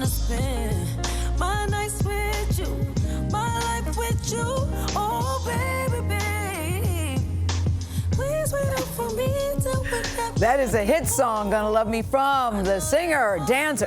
wanna spend my nights with you, my life with you. Oh, baby, babe, please wait up for me till we get. That is a hit song, Gonna Love Me, from the singer, dancer,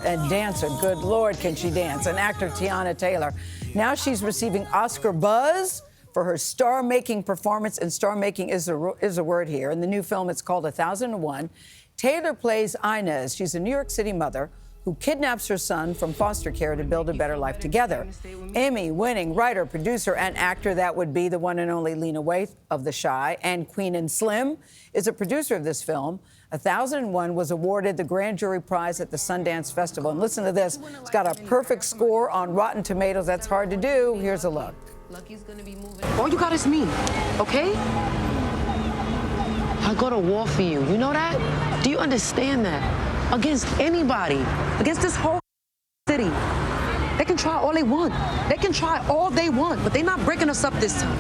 good Lord, can she dance, and actor Teyana Taylor. Now she's receiving Oscar buzz for her star-making performance, and star-making is a word here. In the new film, it's called 1001. Taylor plays Inez. She's a New York City mother who kidnaps her son from foster care to build a better life together. Emmy-winning writer, producer, and actor, that would be the one and only Lena Waithe of The Chi, and Queen and Slim is a producer of this film. 1001 was awarded the Grand Jury Prize at the Sundance Festival. And listen to this. It's got a perfect score on Rotten Tomatoes. That's hard to do. Here's a look. All you got is me, okay? I go to war for you. You know that? Do you understand that? Against anybody, against this whole city. They can try all they want. They can try all they want, but they're not breaking us up this time.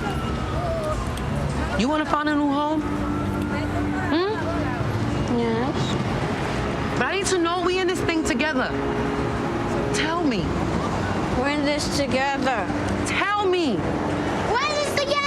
You want to find a new home? Yes. But I need to know we in this thing together. Tell me. We're in this together. Tell me. We're in this together.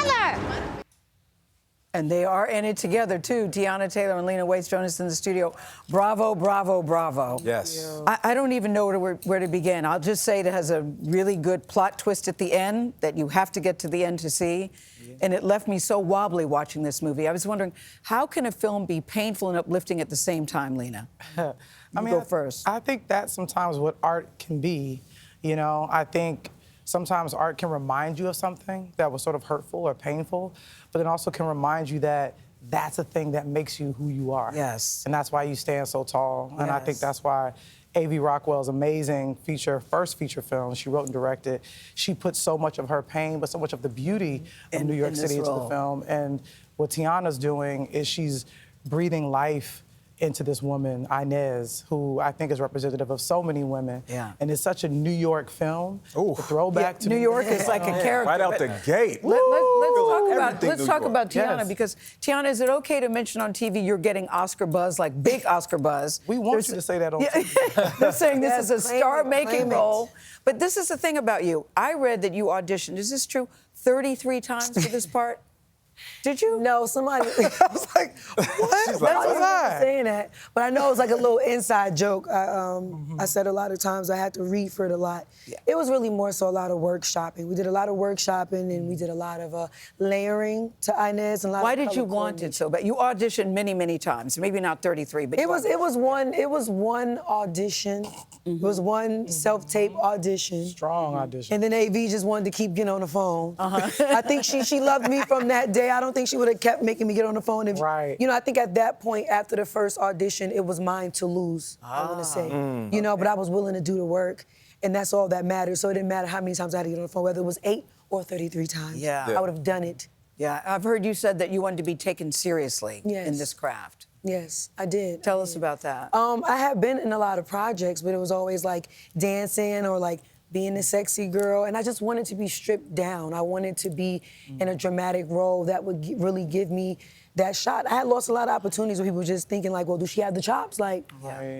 And they are in it together, too. Teyana Taylor and Lena Waithe join us in the studio. Bravo, bravo, bravo. Yes. I don't even know where to begin. I'll just say it has a really good plot twist at the end that you have to get to the end to see. Yeah. And it left me so wobbly watching this movie. I was wondering, how can a film be painful and uplifting at the same time, Lena? Go first. I think that's sometimes what art can be. You know, I think sometimes art can remind you of something that was sort of hurtful or painful, but it also can remind you that that's a thing that makes you who you are. Yes. And that's why you stand so tall. And I think Yes. that's why A.V. Rockwell's amazing first feature film she wrote and directed, she put so much of her pain, but so much of the beauty of New York City into the film. And what Teyana's doing is she's breathing life into this woman, Inez, who I think is representative of so many women. Yeah. And it's such a New York film. Ooh. The throwback to New York is like a character. Right out the gate. Let's talk about Teyana, Yes. because Teyana, is it okay to mention on TV you're getting Oscar buzz, like big Oscar buzz? We want you to say that on TV. They're saying this is a claim it, star-making claim it. role. But this is the thing about you. I read that you auditioned, is this true, 33 times for this part? Did you? No, somebody. I was like, what? She's That's like, was I. saying that, but I know it's like a little inside joke. I said a lot of times I had to read for it a lot. Yeah. It was really more so a lot of workshopping. We did a lot of workshopping and we did a lot of layering to Inez and a lot Why of did color you want it coordination. so bad? You auditioned many, many times. Maybe not 33, but It was one audition. It was one self-tape audition. Strong audition. And then AV just wanted to keep getting on the phone. I think she loved me from that day. I don't think she would have kept making me get on the phone. If, Right. You know, I think at that point, after the first audition, it was mine to lose, I want to say. You know, but I was willing to do the work, and that's all that mattered. So it didn't matter how many times I had to get on the phone, whether it was 8 or 33 times. Yeah. I would have done it. Yeah, I've heard you said that you wanted to be taken seriously Yes. in this craft. Yes, I did. Tell us about that. I have been in a lot of projects, but it was always like dancing or like being the sexy girl, and I just wanted to be stripped down. I wanted to be in a dramatic role that would really give me that shot. I had lost a lot of opportunities where people were just thinking like, well, does she have the chops? Like,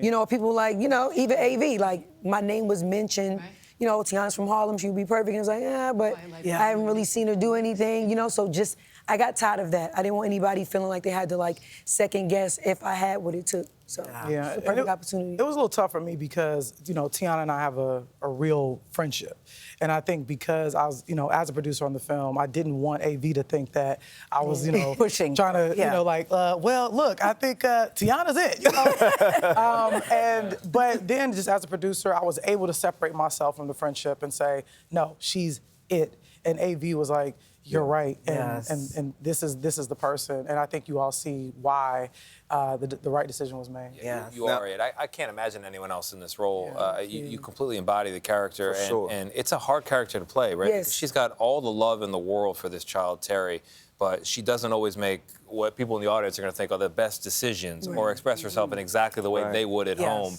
you know, people like, you know, even AV, like my name was mentioned. Right. You know, Teyana's from Harlem, she would be perfect. And it was like, yeah, but I haven't really seen her do anything, you know, so just, I got tired of that. I didn't want anybody feeling like they had to like second guess if I had what it took. So Yeah, it's a perfect opportunity. It was a little tough for me because, you know, Teyana and I have a real friendship. And I think because I was, you know, as a producer on the film, I didn't want AV to think that I was, you know, pushing, trying to, you know, like, well, look, I think Teyana's it, you know? But then just as a producer, I was able to separate myself from the friendship and say, no, she's it. And AV was like, you're right, and this is the person, and I think you all see why the right decision was made. Yeah, you are it. I can't imagine anyone else in this role. You completely embody the character, and it's a hard character to play, right? Yes. She's got all the love in the world for this child, Terry, but she doesn't always make what people in the audience are going to think are the best decisions or express herself in exactly the way they would at home.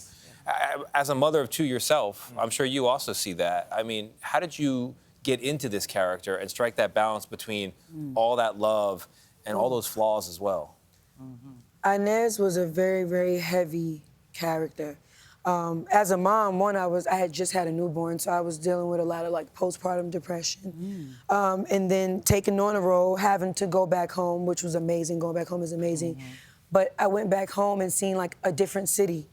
As a mother of 2 yourself, I'm sure you also see that. I mean, how did you get into this character and strike that balance between all that love and all those flaws as well? Inez was a very, very heavy character. As a mom, I had just had a newborn, so I was dealing with a lot of like postpartum depression. And then taking on a role, having to go back home, which was amazing. Going back home is amazing. But I went back home and seen like a different city.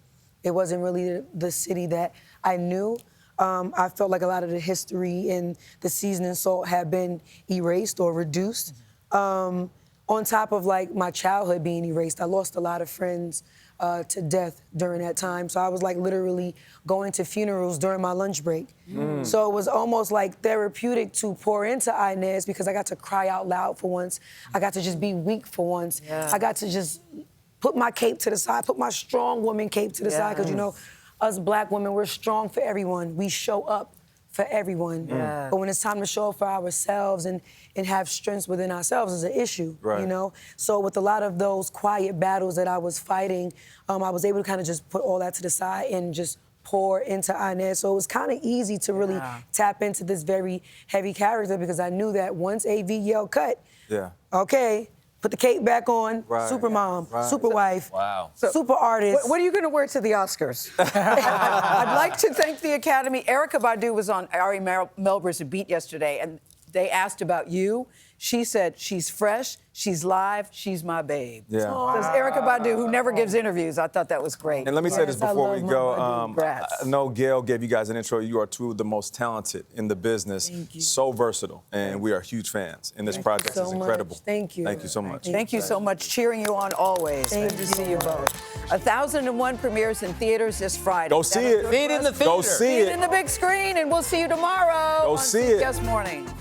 It wasn't really the city that I knew. I felt like a lot of the history and the seasoning salt had been erased or reduced. On top of like my childhood being erased, I lost a lot of friends to death during that time. So I was like literally going to funerals during my lunch break. So it was almost like therapeutic to pour into Inez because I got to cry out loud for once. I got to just be weak for once. I got to just put my cape to the side, put my strong woman cape to the side, because you know, us black women, we're strong for everyone. We show up for everyone. But when it's time to show up for ourselves and have strengths within ourselves is an issue, you know? So with a lot of those quiet battles that I was fighting, I was able to kind of just put all that to the side and just pour into Inez. So it was kind of easy to really tap into this very heavy character because I knew that once AV yelled cut, okay, put the cape back on, super mom, super wife, super artist. What are you going to wear to the Oscars? I'd like to thank the Academy. Erykah Badu was on Ari Melber's Beat yesterday, and they asked about you. She said she's fresh, she's live, she's my babe. There's Erykah Badu, who never gives interviews. I thought that was great. And let me say this before we go. Congrats. I know Gayle gave you guys an intro. You are two of the most talented in the business. Thank you. So versatile, and we are huge fans. And this project is incredible. Thank you. Thank you so much. Thank you so much. Cheering you on always. Good to see you both. 1001 premieres in theaters this Friday. Go see it. Feed in the theater. Go see See it it. in the big screen, and we'll see you tomorrow. Go on see it. CBS Mornings.